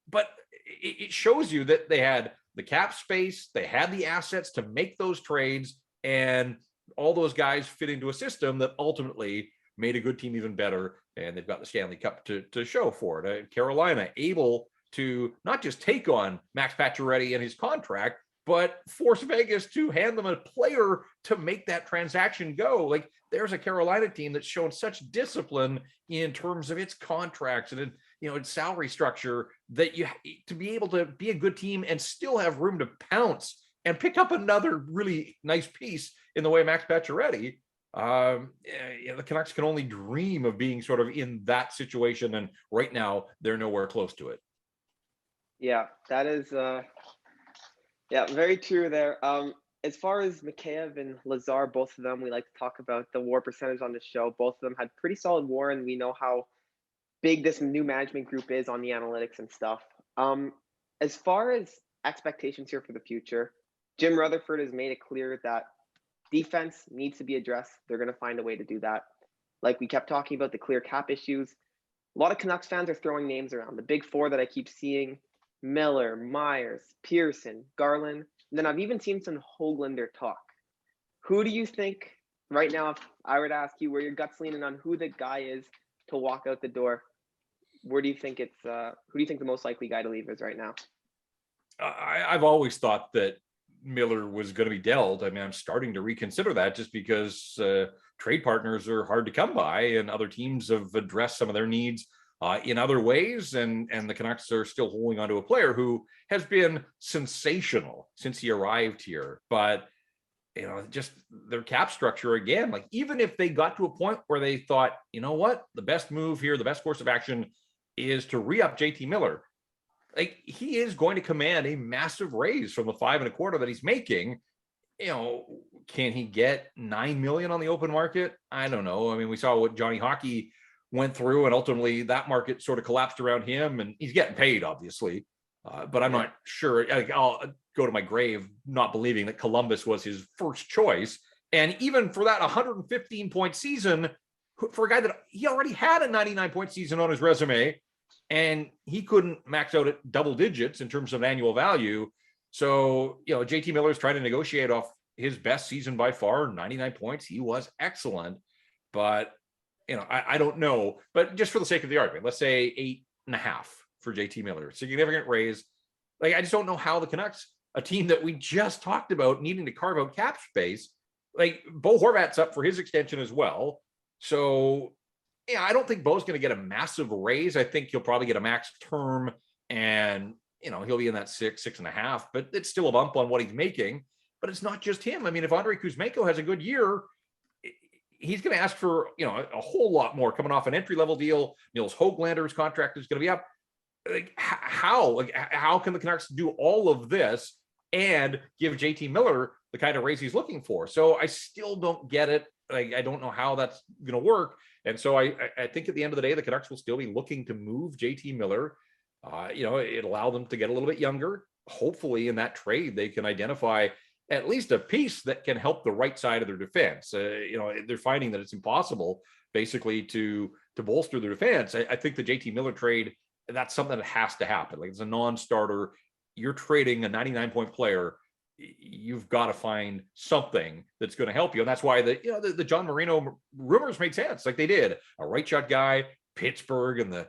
Speaker 5: But it shows you that they had the cap space, they had the assets to make those trades, and all those guys fit into a system that ultimately made a good team even better. And they've got the Stanley Cup to show for it. Carolina able to not just take on Max Pacioretty and his contract, but force Vegas to hand them a player to make that transaction go. Like, there's a Carolina team that's shown such discipline in terms of its contracts and its salary structure, that you to be able to be a good team and still have room to pounce and pick up another really nice piece in the way of Max Pacioretty. The Canucks can only dream of being sort of in that situation, and right now they're nowhere close to it.
Speaker 1: Yeah, that is very true there. As far as Mikheyev and Lazar, both of them, we like to talk about the WAR percentage on the show. Both of them had pretty solid WAR, and we know how big this new management group is on the analytics and stuff. As far as expectations here for the future, Jim Rutherford has made it clear that defense needs to be addressed. They're going to find a way to do that. Like we kept talking about the clear cap issues. A lot of Canucks fans are throwing names around. The big four that I keep seeing: Miller, Myers, Pearson, Garland. And then I've even seen some Höglander talk. Who do you think right now, if I were to ask you where your gut's leaning on who the guy is to walk out the door, where do you think who do you think the most likely guy to leave is right now?
Speaker 5: I've always thought that Miller was going to be dealt. I mean, I'm starting to reconsider that just because trade partners are hard to come by, and other teams have addressed some of their needs in other ways, and the Canucks are still holding on to a player who has been sensational since he arrived here. But just their cap structure again, like, even if they got to a point where they thought, you know what, the best move here, the best course of action is to re-up JT Miller, like, he is going to command a massive raise from the $5.25 that he's making. Can he get $9 million on the open market? I don't know. I mean, we saw what Johnny Hockey went through, and ultimately that market sort of collapsed around him, and he's getting paid, obviously. But I'm not sure. I'll go to my grave not believing that Columbus was his first choice. And even for that 115-point season, for a guy that he already had a 99-point season on his resume, and he couldn't max out at double digits in terms of annual value, So, JT Miller is trying to negotiate off his best season by far, 99 points. He was excellent, but I don't know. But just for the sake of the argument, let's say 8.5 for JT Miller, significant raise. Like, I just don't know how the Canucks, a team that we just talked about needing to carve out cap space, like Bo Horvat's up for his extension as well. So, I don't think Bo's going to get a massive raise. I think he'll probably get a max term, and he'll be in that 6.5, but it's still a bump on what he's making. But it's not just him. I mean, if Andrei Kuzmenko has a good year, he's going to ask for a whole lot more coming off an entry-level deal. Nils Höglander's contract is going to be up. Like, how can the Canucks do all of this and give JT Miller the kind of raise he's looking for? So I still don't get it. Like, I don't know how that's going to work. And so I think at the end of the day, the Canucks will still be looking to move JT Miller. It allowed them to get a little bit younger. Hopefully in that trade, they can identify at least a piece that can help the right side of their defense. They're finding that it's impossible basically to bolster their defense. I think the JT Miller trade, that's something that has to happen. Like, it's a non-starter. You're trading a 99-point player. You've got to find something that's going to help you. And that's why the John Marino rumors made sense. Like, they did. A right shot guy, Pittsburgh, and the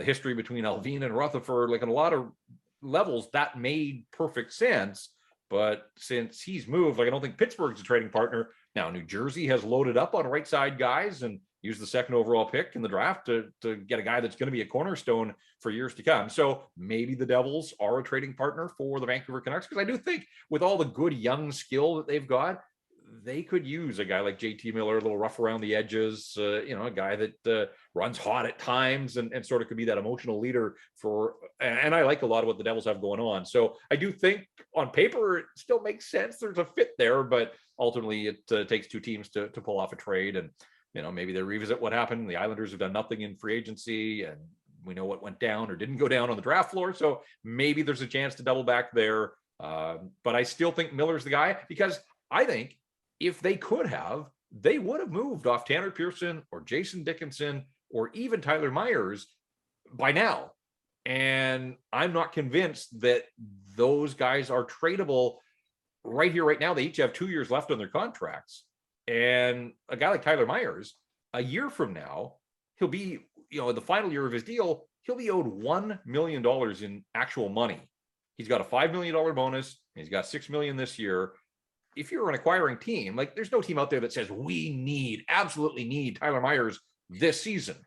Speaker 5: history between Alvin and Rutherford, like on a lot of levels, that made perfect sense. But since he's moved, like, I don't think Pittsburgh's a trading partner. Now, New Jersey has loaded up on right side guys and used the second overall pick in the draft to get a guy that's going to be a cornerstone for years to come. So maybe the Devils are a trading partner for the Vancouver Canucks, because I do think with all the good young skill that they've got, they could use a guy like JT Miller, a little rough around the edges, a guy that runs hot at times and sort of could be that emotional leader and I like a lot of what the Devils have going on. So I do think on paper, it still makes sense. There's a fit there, but ultimately it takes two teams to pull off a trade. And, maybe they revisit what happened. The Islanders have done nothing in free agency, and we know what went down or didn't go down on the draft floor. So maybe there's a chance to double back there. But I still think Miller's the guy, because I think if they could have, they would have moved off Tanner Pearson or Jason Dickinson or even Tyler Myers by now. And I'm not convinced that those guys are tradable right here, right now. They each have 2 years left on their contracts. And a guy like Tyler Myers, a year from now, he'll be, the final year of his deal, he'll be owed $1 million in actual money. He's got a $5 million bonus. He's got $6 million this year. If you're an acquiring team, like, there's no team out there that says we absolutely need Tyler Myers this season.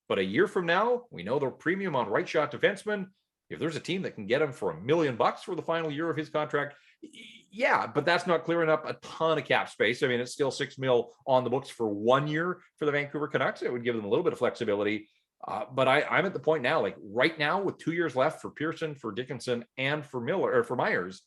Speaker 5: But a year from now, we know the premium on right shot defensemen. If there's a team that can get him for $1 million for the final year of his contract, yeah, but that's not clearing up a ton of cap space. I mean, it's still $6 million on the books for 1 year for the Vancouver Canucks. It would give them a little bit of flexibility. But I'm at the point now, like right now, with 2 years left for Pearson, for Dickinson, and for Miller, or for Myers,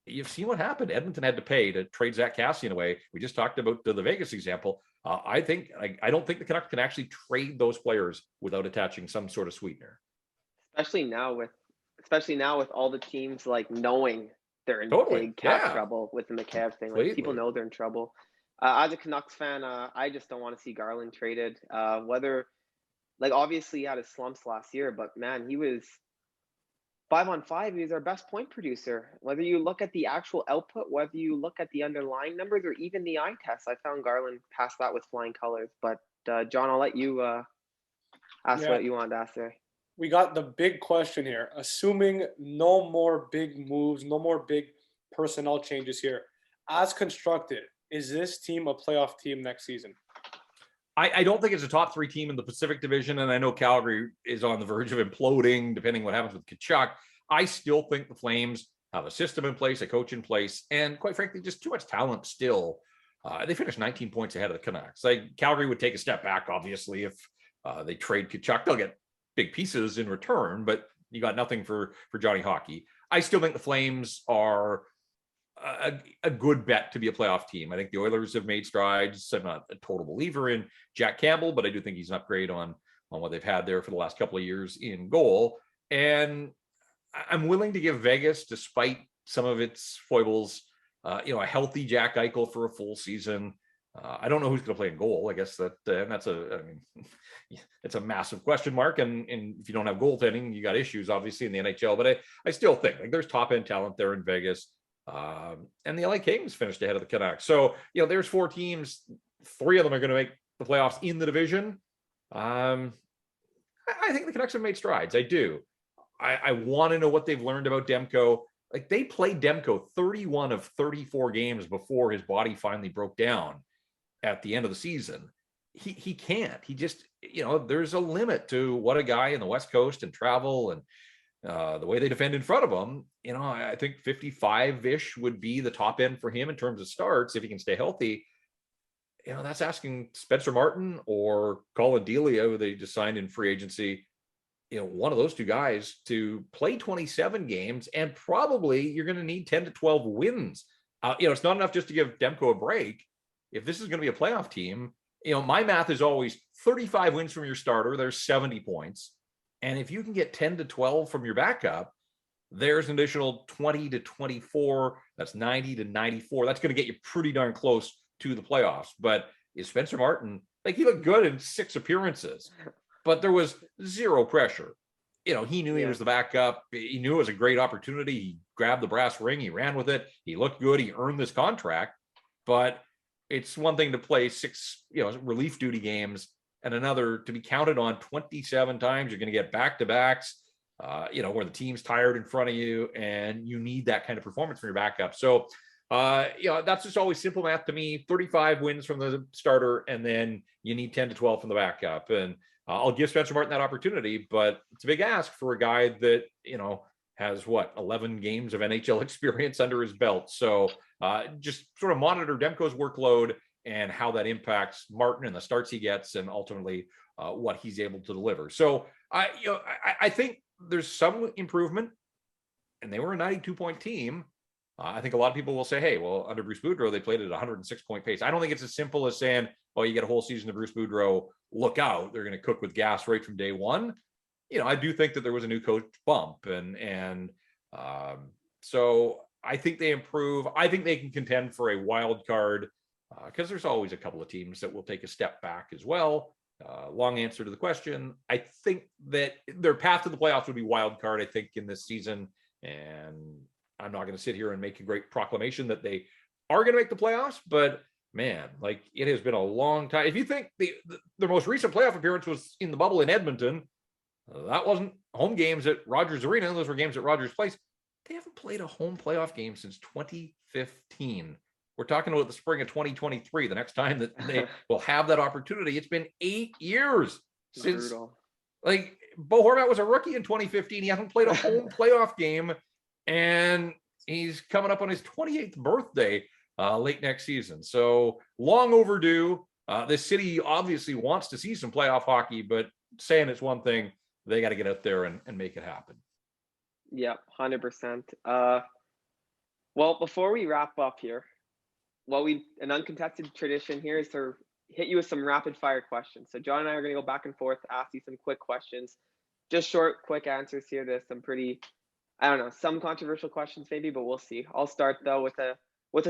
Speaker 5: you've seen what happened. Edmonton had to pay to trade Zach Cassian away. We just talked about the Vegas example. I don't think the Canucks can actually trade those players without attaching some sort of sweetener.
Speaker 1: Especially now with all the teams like knowing they're in big cap trouble within the Cavs thing. Like, people know they're in trouble. As a Canucks fan, I just don't want to see Garland traded. Obviously he had his slumps last year, but man, he was 5-on-5. He was our best point producer. Whether you look at the actual output, whether you look at the underlying numbers, or even the eye test, I found Garland passed that with flying colors. But John, I'll let you ask what you wanted to ask there.
Speaker 3: We got the big question here. Assuming no more big moves, no more big personnel changes here, as constructed, is this team a playoff team next season?
Speaker 5: I don't think it's a top 3 team in the Pacific Division, and I know Calgary is on the verge of imploding, depending what happens with Tkachuk. I still think the Flames have a system in place, a coach in place, and quite frankly, just too much talent still. They finished 19 points ahead of the Canucks. Like, Calgary would take a step back, obviously, if they trade Tkachuk. They'll get big pieces in return, but you got nothing for Johnny Hockey. I still think the Flames are a good bet to be a playoff team. I think the Oilers have made strides. I'm not a total believer in Jack Campbell, but I do think he's an upgrade on what they've had there for the last couple of years in goal. And I'm willing to give Vegas, despite some of its foibles, a healthy Jack Eichel for a full season. I don't know who's going to play in goal. I guess that's it's a massive question mark. And if you don't have goaltending, you got issues, obviously, in the NHL. But I still think like there's top end talent there in Vegas. And the LA Kings finished ahead of the Canucks. So, there's 4 teams. 3 of them are going to make the playoffs in the division. I think the Canucks have made strides. I do. I want to know what they've learned about Demko. Like, they played Demko 31 of 34 games before his body finally broke down at the end of the season. He can't. He just, there's a limit to what a guy in the West Coast and travel and the way they defend in front of him. I think 55-ish would be the top end for him in terms of starts if he can stay healthy. That's asking Spencer Martin or Colin Delia, who they just signed in free agency, one of those 2 guys to play 27 games, and probably you're going to need 10 to 12 wins. It's not enough just to give Demko a break. If this is going to be a playoff team, my math is always 35 wins from your starter. There's 70 points. And if you can get 10 to 12 from your backup, there's an additional 20 to 24. That's 90 to 94. That's going to get you pretty darn close to the playoffs. But is Spencer Martin, he looked good in 6 appearances, but there was 0 pressure. He knew he was the backup. He knew it was a great opportunity. He grabbed the brass ring. He ran with it. He looked good. He earned this contract. But it's one thing to play 6, relief duty games, and another to be counted on 27 times. You're going to get back-to-backs, where the team's tired in front of you, and you need that kind of performance from your backup. So, that's just always simple math to me. 35 wins from the starter, and then you need 10 to 12 from the backup. And I'll give Spencer Martin that opportunity, but it's a big ask for a guy that, has 11 games of NHL experience under his belt. So just sort of monitor Demko's workload and how that impacts Martin and the starts he gets, and ultimately what he's able to deliver. So I think there's some improvement, and they were a 92-point team. I think a lot of people will say, hey, well, under Bruce Boudreau, they played at a 106-point pace. I don't think it's as simple as saying, oh, you get a whole season of Bruce Boudreau, look out, they're going to cook with gas right from day one. I do think that there was a new coach bump, and so I think they improve. I think they can contend for a wild card, because there's always a couple of teams that will take a step back as well. Long answer to the question. I think that their path to the playoffs would be wild card, I think, in this season. And I'm not going to sit here and make a great proclamation that they are going to make the playoffs, but man, it has been a long time. If you think their most recent playoff appearance was in the bubble in Edmonton, that wasn't home games at Rogers Arena. Those were games at Rogers Place. They haven't played a home playoff game since 2015. We're talking about the spring of 2023, the next time that they will have that opportunity. It's been 8 years since, Bo Horvat was a rookie in 2015. He hasn't played a home playoff game, and he's coming up on his 28th birthday late next season. So long overdue. This city obviously wants to see some playoff hockey, but saying it's one thing, they got to get out there and make it happen.
Speaker 1: Yeah, 100%. Well, before we wrap up here, an uncontested tradition here is to hit you with some rapid fire questions. So John and I are going to go back and forth, ask you some quick questions, just short, quick answers here to some pretty, some controversial questions maybe, but we'll see. I'll start though with a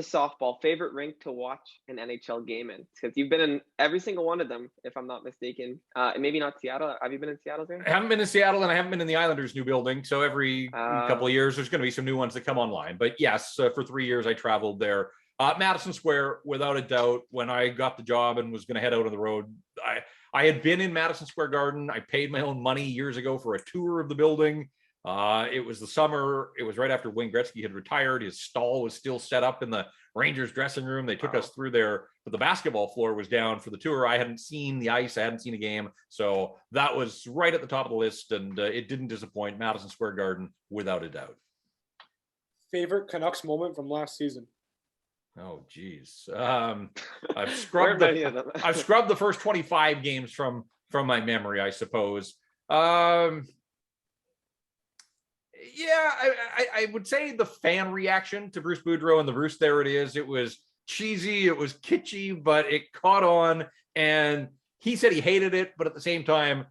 Speaker 1: softball. Favorite rink to watch an NHL game in? Because you've been in every single one of them, if I'm not mistaken. Maybe not Seattle. Have you been in Seattle, Zane?
Speaker 5: I haven't been in Seattle, and I haven't been in the Islanders' new building. So every couple of years, there's going to be some new ones that come online. But yes, for 3 years, I traveled there. Madison Square, without a doubt. When I got the job and was going to head out on the road, I had been in Madison Square Garden. I paid my own money years ago for a tour of the building. It was the summer. It was right after Wayne Gretzky had retired. His stall was still set up in the Rangers dressing room. They took us through there, but the basketball floor was down for the tour. I hadn't seen the ice. I hadn't seen a game. So that was right at the top of the list, and it didn't disappoint. Madison Square Garden, without a doubt.
Speaker 3: Favorite Canucks moment from last season?
Speaker 5: Oh, geez. I've scrubbed the first 25 games from my memory, I suppose. Yeah, I would say the fan reaction to Bruce Boudreau and the Bruce There It Is. It was cheesy, it was kitschy, but it caught on. And he said he hated it, but at the same time,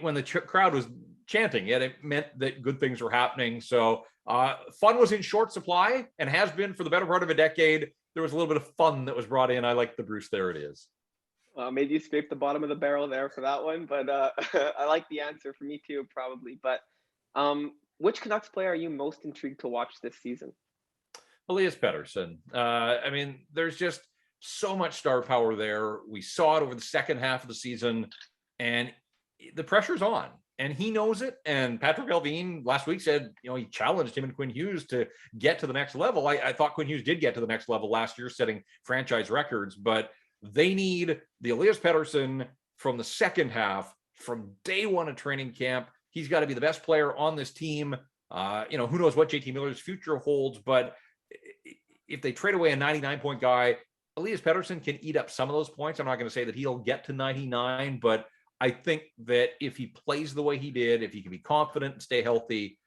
Speaker 5: when the crowd was chanting it meant that good things were happening. So fun was in short supply and has been for the better part of a decade. there was a little bit of fun that was brought in. I like the Bruce, there it is.
Speaker 1: Maybe you scraped the bottom of the barrel there for that one, but I like the answer. For me too, probably. But which Canucks player are you most intrigued to watch this season?
Speaker 5: Elias Pettersson. I mean, there's just so much star power there. We saw it over the second half of the season, and the pressure's on, and he knows it. And Patrick Allvin last week said, he challenged him and Quinn Hughes to get to the next level. I thought Quinn Hughes did get to the next level last year, setting franchise records, but they need the Elias Pettersson from the second half, from day one of training camp. He's got to be the best player on this team. Who knows what JT Miller's future holds, but if they trade away a 99-point guy, Elias Pettersson can eat up some of those points. I'm not going to say that he'll get to 99, but I think that if he plays the way he did, if he can be confident and stay healthy,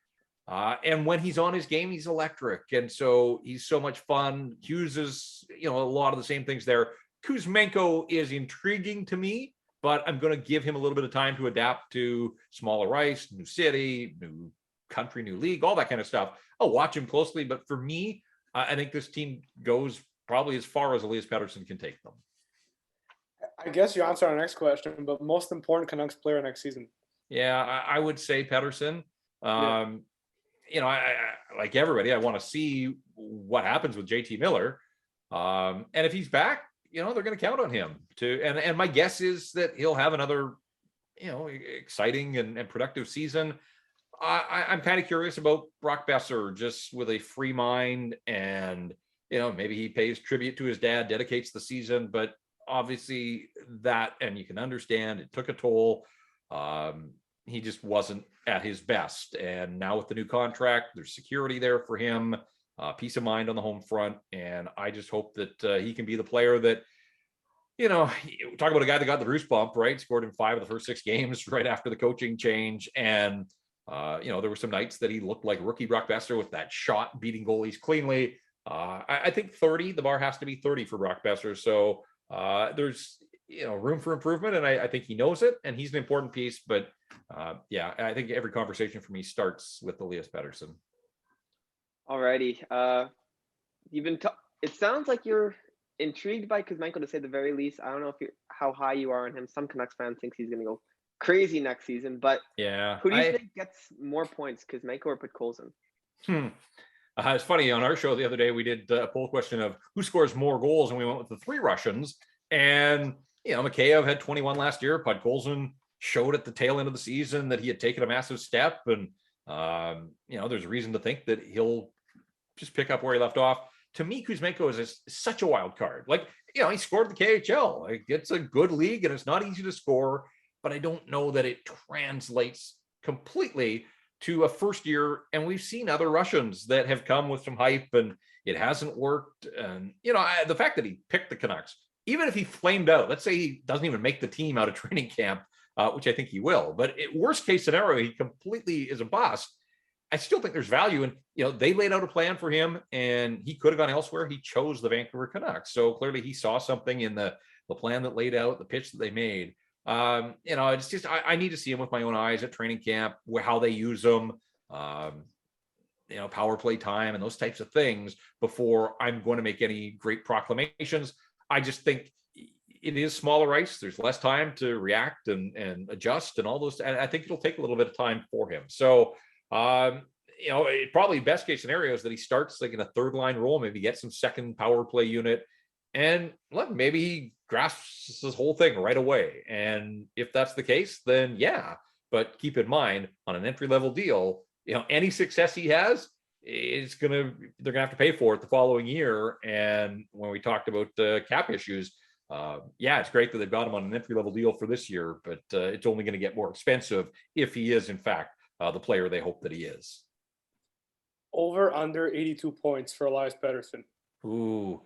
Speaker 5: and when he's on his game, he's electric. And so he's so much fun. Hughes is, a lot of the same things there. Kuzmenko is intriguing to me, but I'm going to give him a little bit of time to adapt to smaller ice, new city, new country, new league, all that kind of stuff. I'll watch him closely, but for me, I think this team goes probably as far as Elias Pettersson can take them.
Speaker 3: I guess you answered our next question, but most important Canucks player next season.
Speaker 5: Yeah, I would say Pettersson. I like everybody, I want to see what happens with JT Miller. And if he's back, they're going to count on him to, and my guess is that he'll have another, exciting and productive season. I'm kind of curious about Brock Besser, just with a free mind, and maybe he pays tribute to his dad, dedicates the season, but obviously that, and you can understand it took a toll. He just wasn't at his best, and now with the new contract, there's security there for him, peace of mind on the home front, and I just hope that he can be the player that, talk about a guy that got the Bruce bump, right? Scored in 5 of the first 6 games right after the coaching change, and there were some nights that he looked like rookie Brock Besser with that shot, beating goalies cleanly. I think 30, the bar has to be 30 for Brock Besser. So there's, room for improvement, and I think he knows it, and he's an important piece. But I think every conversation for me starts with Elias Pettersson.
Speaker 1: Alrighty. It sounds like you're intrigued by Kuzmenko, to say the very least. I don't know how high you are on him. Some Canucks fans think he's going to go crazy next season, but who do you think gets more points, Kuzmenko or Podkolzin?
Speaker 5: It's funny, on our show the other day we did a poll question of who scores more goals, and we went with the 3 Russians, and Mikheyev had 21 last year. Podkolzin showed at the tail end of the season that he had taken a massive step, and there's a reason to think that he'll just pick up where he left off. To me, Kuzmenko is such a wild card. He scored the KHL. It's a good league, and it's not easy to score, but I don't know that it translates completely to a first year. And we've seen other Russians that have come with some hype and it hasn't worked. And, the fact that he picked the Canucks, even if he flamed out, let's say he doesn't even make the team out of training camp, which I think he will, but worst case scenario, he completely is a bust. I still think there's value. And, they laid out a plan for him, and he could have gone elsewhere. He chose the Vancouver Canucks. So clearly he saw something in the plan that laid out, the pitch that they made. It's just, I need to see him with my own eyes at training camp, how they use them, power play time and those types of things before I'm going to make any great proclamations. I just think it is smaller ice. There's less time to react and adjust and all those. And I think it'll take a little bit of time for him. So, probably best case scenario is that he starts in a 3rd line role, maybe get some second power play unit, and look, maybe he grasps this whole thing right away. And if that's the case, then yeah. But keep in mind, on an entry-level deal, any success he has they're gonna have to pay for it the following year. And when we talked about cap issues, it's great that they've got him on an entry-level deal for this year, but it's only going to get more expensive if he is in fact the player they hope that he is.
Speaker 3: Over under 82 points for Elias Pettersson.
Speaker 5: Ooh.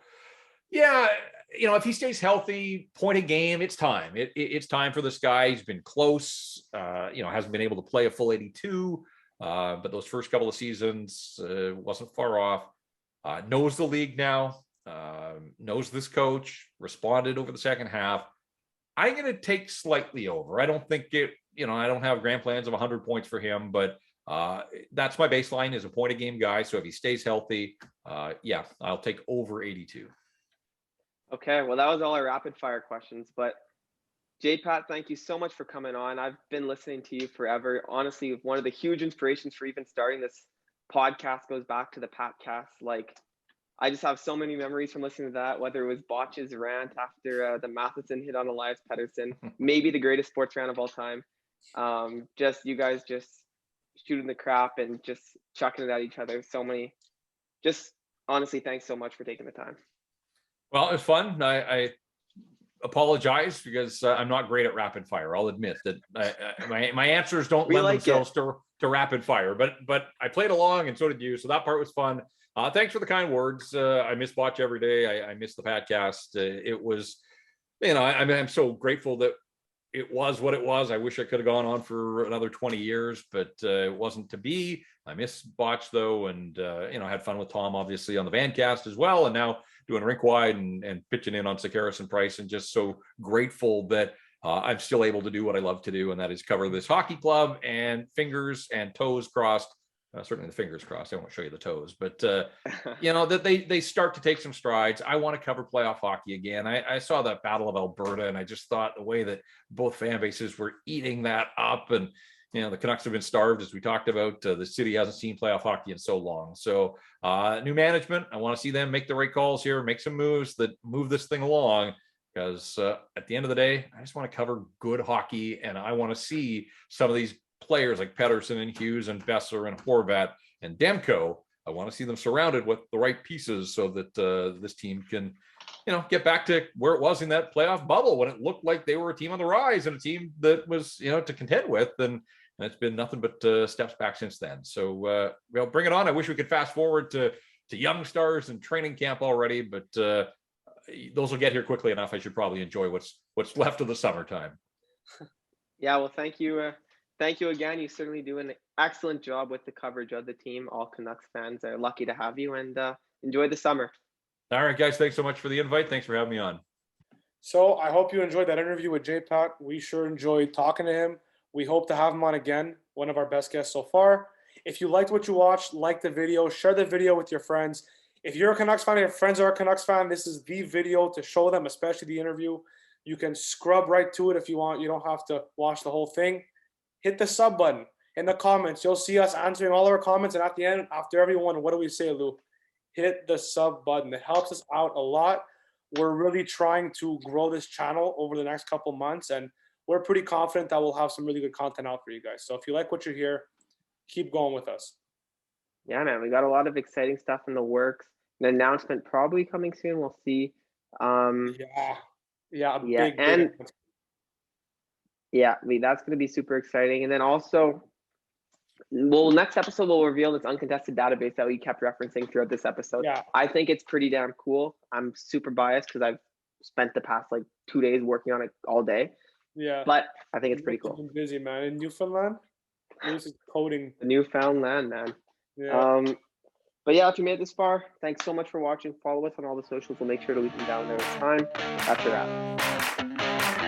Speaker 5: Yeah, if he stays healthy, point a game, it's time. It's time for this guy. He's been close, hasn't been able to play a full 82, but those first couple of seasons wasn't far off. Knows the league now, knows this coach, responded over the second half. I'm going to take slightly over. I don't think I don't have grand plans of 100 points for him, but that's my baseline, is a point a game guy. So if he stays healthy, I'll take over 82.
Speaker 1: Okay, well, that was all our rapid fire questions. But J-Pat, thank you so much for coming on. I've been listening to you forever. Honestly, one of the huge inspirations for even starting this podcast goes back to the Patcast. Like, I just have so many memories from listening to that, whether it was Botch's rant after the Matheson hit on Elias Pettersson, maybe the greatest sports rant of all time. Just you guys just shooting the crap and just chucking it at each other. So many, just honestly, thanks so much for taking the time.
Speaker 5: Well, it was fun. I apologize because I'm not great at rapid fire. I'll admit that my answers don't lend themselves to rapid fire, but I played along and so did you. So that part was fun. Thanks for the kind words. I miss Botch every day. I miss the podcast. It was, I'm so grateful that it was what it was. I wish I could have gone on for another 20 years, but it wasn't to be. I miss Botch though. And, I had fun with Tom, obviously, on the VANcast as well. And now doing rink wide and pitching in on Sekeres Price, and just so grateful that I'm still able to do what I love to do. And that is cover this hockey club, and fingers and toes crossed. Certainly the fingers crossed. I won't show you the toes, but that they start to take some strides. I want to cover playoff hockey again. I saw that Battle of Alberta, and I just thought the way that both fan bases were eating that up, and the Canucks have been starved, as we talked about. The city hasn't seen playoff hockey in so long. So new management, I want to see them make the right calls here, make some moves that move this thing along. Because at the end of the day, I just want to cover good hockey, and I want to see some of these players like Paterson and Hughes and Besser and Horvat and Demko. I want to see them surrounded with the right pieces so that this team can, get back to where it was in that playoff bubble when it looked like they were a team on the rise and a team that was, to contend with. And it's been nothing but steps back since then. So, bring it on. I wish we could fast forward to young stars and training camp already, but those will get here quickly enough. I should probably enjoy what's left of the summertime.
Speaker 1: Yeah, well, thank you. Thank you again. You certainly do an excellent job with the coverage of the team. All Canucks fans are lucky to have you, and enjoy the summer.
Speaker 5: All right, guys. Thanks so much for the invite. Thanks for having me on.
Speaker 3: So I hope you enjoyed that interview with J-Pat. We sure enjoyed talking to him. We hope to have him on again. One of our best guests so far. If you liked what you watched, like the video, share the video with your friends. If you're a Canucks fan, your friends are a Canucks fan, this is the video to show them, especially the interview. You can scrub right to it if you want. You don't have to watch the whole thing. Hit the sub button in the comments. You'll see us answering all our comments. And at the end, after everyone, what do we say, Lou? Hit the sub button. It helps us out a lot. We're really trying to grow this channel over the next couple months, and we're pretty confident that we'll have some really good content out for you guys. So if you like what you hear, keep going with us.
Speaker 1: Yeah, man, we got a lot of exciting stuff in the works. An announcement probably coming soon. We'll see. That's going to be super exciting. And then also, next episode we'll reveal this uncontested database that we kept referencing throughout this episode.
Speaker 3: Yeah.
Speaker 1: I think it's pretty damn cool. I'm super biased because I've spent the past 2 days working on it all day.
Speaker 3: Yeah.
Speaker 1: But I think it's pretty cool.
Speaker 3: You've been busy, man. In Newfoundland? This is coding.
Speaker 1: The Newfoundland, man.
Speaker 3: Yeah.
Speaker 1: But yeah, if you made it this far, thanks so much for watching. Follow us on all the socials. We'll make sure to leave them down there this time. That's a wrap.